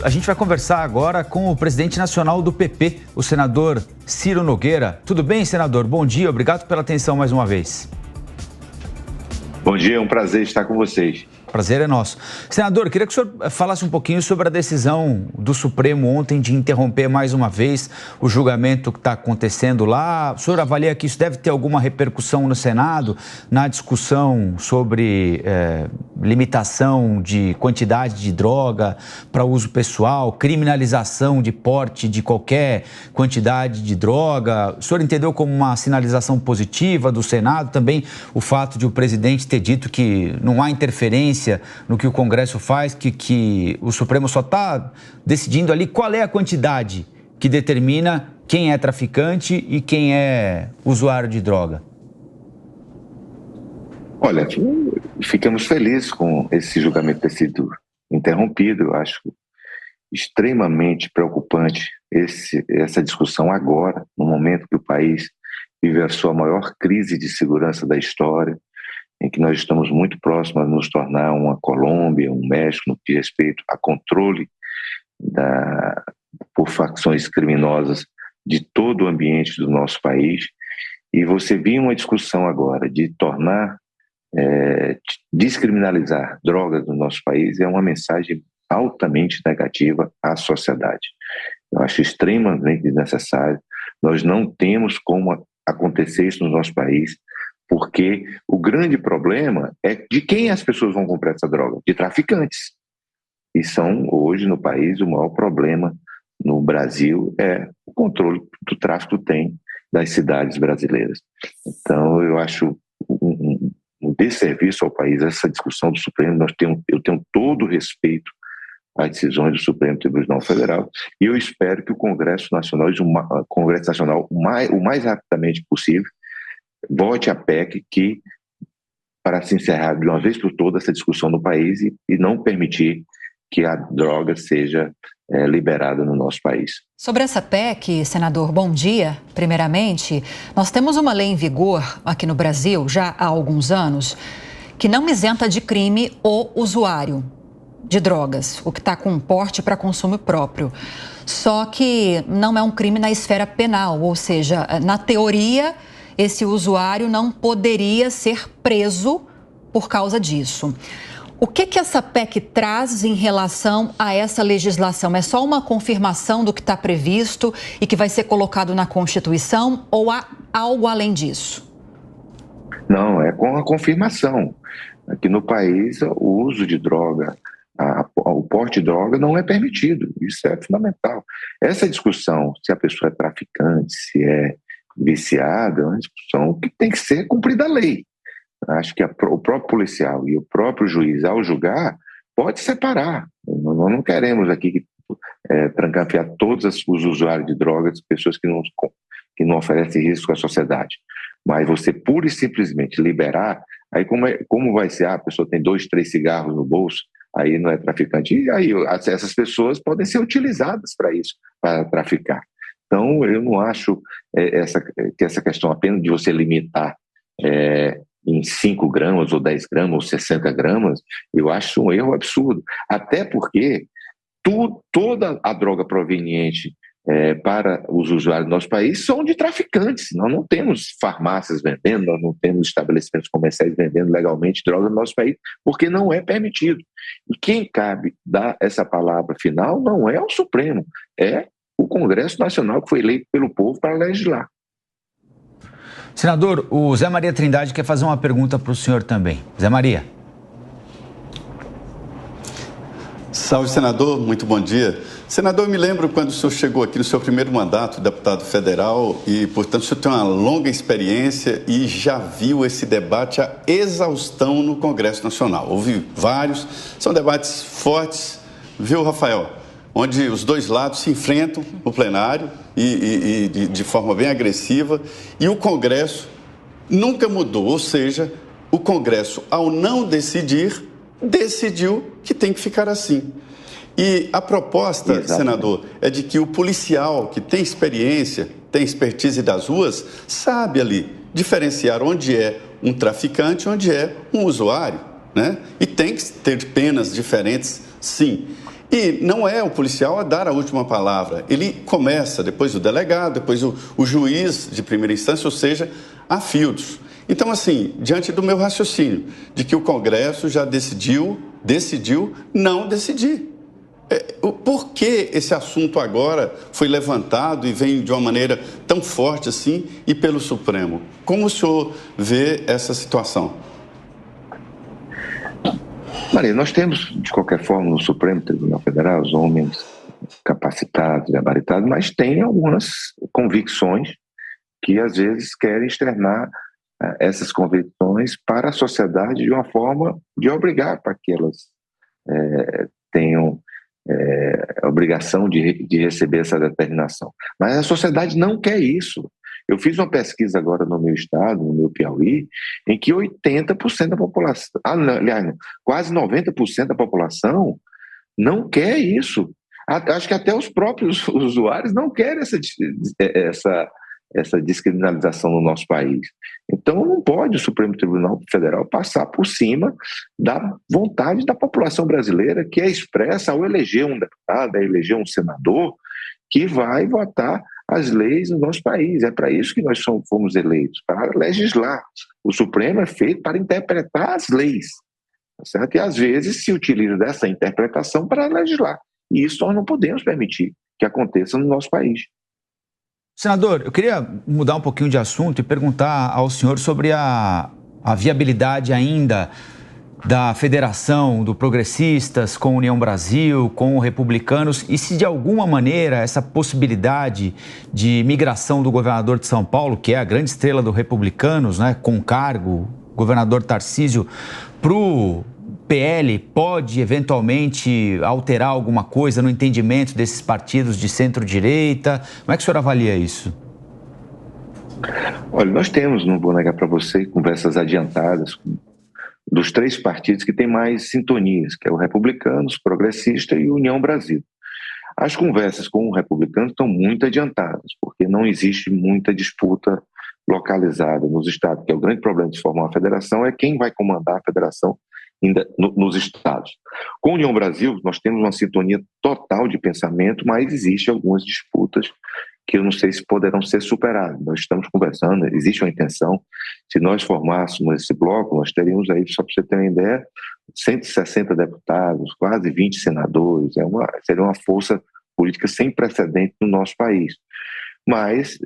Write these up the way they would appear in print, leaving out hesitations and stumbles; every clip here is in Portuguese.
A gente vai conversar agora com o presidente nacional do PP, o senador Ciro Nogueira. Tudo bem, senador? Bom dia, obrigado pela atenção mais uma vez. Bom dia, é um prazer estar com vocês. Prazer é nosso. Senador, queria que o senhor falasse um pouquinho sobre a decisão do Supremo ontem de interromper mais uma vez o julgamento que está acontecendo lá. O senhor avalia que isso deve ter alguma repercussão no Senado, na discussão sobre limitação de quantidade de droga para uso pessoal, criminalização de porte de qualquer quantidade de droga. O senhor entendeu como uma sinalização positiva do Senado? Também o fato de o presidente ter dito que não há interferência no que o Congresso faz, que o Supremo só está decidindo ali qual é a quantidade que determina quem é traficante e quem é usuário de droga. Olha, ficamos felizes com esse julgamento ter sido interrompido. Eu acho extremamente preocupante essa discussão agora, no momento que o país vive a sua maior crise de segurança da história, em que nós estamos muito próximos a nos tornar uma Colômbia, um México, no que diz respeito a controle por facções criminosas de todo o ambiente do nosso país. E você viu uma discussão agora de tornar, descriminalizar drogas no nosso país, é uma mensagem altamente negativa à sociedade. Eu acho extremamente desnecessário. Nós não temos como acontecer isso no nosso país, porque o grande problema é de quem as pessoas vão comprar essa droga? De traficantes. E são, hoje, no país, o maior problema no Brasil é o controle do tráfico tem das cidades brasileiras. Então, eu acho um desserviço ao país essa discussão do Supremo. Eu tenho todo o respeito às decisões do Supremo Tribunal Federal e eu espero que o Congresso Nacional, o mais rapidamente possível, vote a PEC para se encerrar de uma vez por todas essa discussão no país e não permitir que a droga seja liberada no nosso país. Sobre essa PEC, senador, bom dia. Primeiramente, nós temos uma lei em vigor aqui no Brasil já há alguns anos que não isenta de crime o usuário de drogas, o que está com porte para consumo próprio. Só que não é um crime na esfera penal, ou seja, na teoria, esse usuário não poderia ser preso por causa disso. O que essa PEC traz em relação a essa legislação? É só uma confirmação do que está previsto e que vai ser colocado na Constituição ou há algo além disso? Não, é com a confirmação. Aqui no país, o uso de droga, o porte de droga não é permitido. Isso é fundamental. Essa discussão, se a pessoa é traficante, se é viciada, é uma discussão que tem que ser cumprida a lei. Acho que o próprio policial e o próprio juiz, ao julgar, pode separar. Nós não queremos aqui trancafiar todos os usuários de drogas, pessoas que não oferecem risco à sociedade. Mas você pura e simplesmente liberar, aí como vai ser? A pessoa tem 2, 3 cigarros no bolso, aí não é traficante. E aí essas pessoas podem ser utilizadas para isso, para traficar. Então, eu não acho que essa questão apenas de você limitar em 5 gramas, ou 10 gramas, ou 60 gramas, eu acho um erro absurdo. Até porque toda a droga proveniente para os usuários do nosso país são de traficantes. Nós não temos farmácias vendendo, nós não temos estabelecimentos comerciais vendendo legalmente droga no nosso país, porque não é permitido. E quem cabe dar essa palavra final não é o Supremo, é o Congresso Nacional, que foi eleito pelo povo para legislar. Senador, o Zé Maria Trindade quer fazer uma pergunta para o senhor também. Zé Maria. Salve, senador, muito bom dia. Senador, eu me lembro quando o senhor chegou aqui no seu primeiro mandato, deputado federal, e, portanto, o senhor tem uma longa experiência e já viu esse debate a exaustão no Congresso Nacional. Houve vários, são debates fortes, viu, Rafael? Onde os dois lados se enfrentam no plenário e de forma bem agressiva, e o Congresso nunca mudou, ou seja, o Congresso, ao não decidir, decidiu que tem que ficar assim. E a proposta, exatamente, senador, é de que o policial que tem experiência, tem expertise das ruas, sabe ali diferenciar onde é um traficante e onde é um usuário, né? E tem que ter penas diferentes, sim. E não é o policial a dar a última palavra. Ele começa, depois o delegado, depois o juiz de primeira instância, ou seja, há filtros. Então, assim, diante do meu raciocínio, de que o Congresso já decidiu não decidir. Por que esse assunto agora foi levantado e vem de uma maneira tão forte assim e pelo Supremo? Como o senhor vê essa situação? Maria, nós temos, de qualquer forma, no Supremo Tribunal Federal, os homens capacitados, gabaritados, mas tem algumas convicções que, às vezes, querem externar essas convicções para a sociedade de uma forma de obrigar para que elas tenham a obrigação de receber essa determinação. Mas a sociedade não quer isso. Eu fiz uma pesquisa agora no meu estado, no meu Piauí, em que 80% da população, aliás, quase 90% da população não quer isso. Acho que até os próprios usuários não querem essa descriminalização no nosso país. Então não pode o Supremo Tribunal Federal passar por cima da vontade da população brasileira, que é expressa ao eleger um deputado, ao eleger um senador, que vai votar as leis no nosso país. É para isso que nós fomos eleitos, para legislar. O Supremo é feito para interpretar as leis, certo? E às vezes se utiliza dessa interpretação para legislar. E isso nós não podemos permitir que aconteça no nosso país. Senador, eu queria mudar um pouquinho de assunto e perguntar ao senhor sobre a viabilidade ainda da federação do Progressistas com a União Brasil, com os Republicanos, e se de alguma maneira essa possibilidade de migração do governador de São Paulo, que é a grande estrela do Republicanos, né, com cargo, governador Tarcísio, para o PL, pode eventualmente alterar alguma coisa no entendimento desses partidos de centro-direita? Como é que o senhor avalia isso? Olha, nós temos, não vou negar para você, conversas adiantadas dos três partidos que têm mais sintonias, que é o Republicanos, Progressista e União Brasil. As conversas com o Republicanos estão muito adiantadas, porque não existe muita disputa localizada nos estados, que é o grande problema de formar uma federação, é quem vai comandar a federação nos estados. Com a União Brasil, nós temos uma sintonia total de pensamento, mas existem algumas disputas que eu não sei se poderão ser superadas. Nós estamos conversando, existe uma intenção, se nós formássemos esse bloco, nós teríamos aí, só para você ter uma ideia, 160 deputados, quase 20 senadores, seria uma força política sem precedente no nosso país. Mas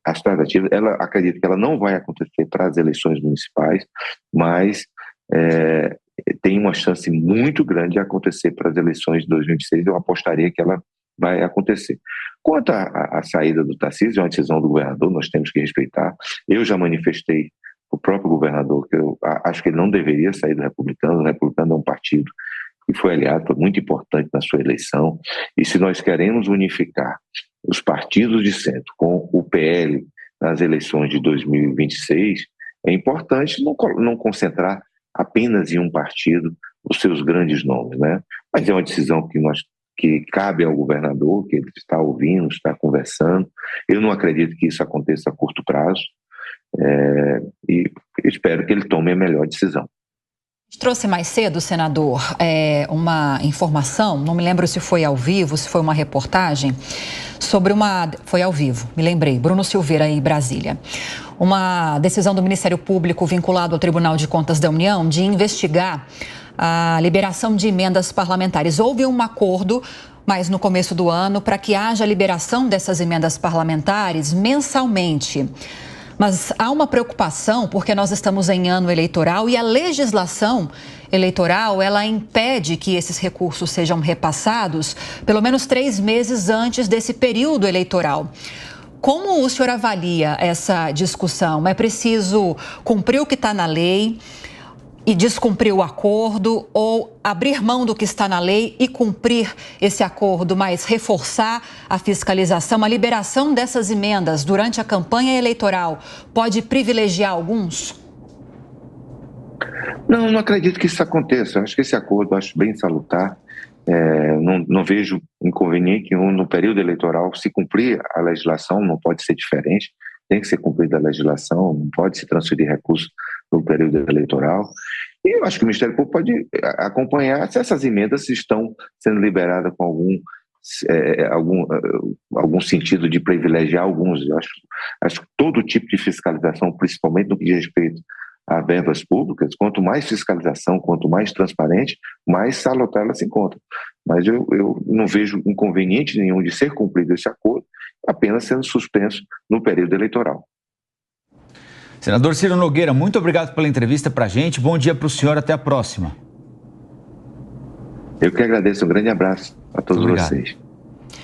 as tratativas, acredito que ela não vai acontecer para as eleições municipais, mas tem uma chance muito grande de acontecer para as eleições de 2026, eu apostaria que ela vai acontecer. Quanto à saída do Tarcísio, é uma decisão do governador, nós temos que respeitar. Eu já manifestei o próprio governador que eu acho que ele não deveria sair do Republicano. O Republicano é um partido que foi aliado, foi muito importante na sua eleição, e se nós queremos unificar os partidos de centro com o PL nas eleições de 2026, é importante não concentrar apenas em um partido os seus grandes nomes, né? Mas é uma decisão que cabe ao governador, que ele está ouvindo, está conversando. Eu não acredito que isso aconteça a curto prazo, e espero que ele tome a melhor decisão. Trouxe mais cedo, senador, uma informação, não me lembro se foi ao vivo, se foi uma reportagem, foi ao vivo, me lembrei, Bruno Silveira em Brasília. Uma decisão do Ministério Público vinculado ao Tribunal de Contas da União de investigar a liberação de emendas parlamentares. Houve um acordo, mas no começo do ano, para que haja a liberação dessas emendas parlamentares mensalmente. Mas há uma preocupação porque nós estamos em ano eleitoral e a legislação eleitoral, ela impede que esses recursos sejam repassados pelo menos 3 meses antes desse período eleitoral. Como o senhor avalia essa discussão? É preciso cumprir o que está na lei e descumprir o acordo, ou abrir mão do que está na lei e cumprir esse acordo, mas reforçar a fiscalização? A liberação dessas emendas durante a campanha eleitoral pode privilegiar alguns? Não acredito que isso aconteça. Eu acho que esse acordo, acho bem salutar. Não vejo inconveniente no período eleitoral. Se cumprir a legislação, não pode ser diferente. Tem que ser cumprida a legislação, não pode se transferir recursos no período eleitoral. E eu acho que o Ministério Público pode acompanhar se essas emendas estão sendo liberadas com algum sentido de privilegiar alguns. Eu acho que todo tipo de fiscalização, principalmente no que diz respeito a verbas públicas, quanto mais fiscalização, quanto mais transparente, mais salutar ela se encontra. Mas eu não vejo inconveniente nenhum de ser cumprido esse acordo, apenas sendo suspenso no período eleitoral. Senador Ciro Nogueira, muito obrigado pela entrevista para a gente. Bom dia para o senhor, até a próxima. Eu que agradeço, um grande abraço a todos vocês.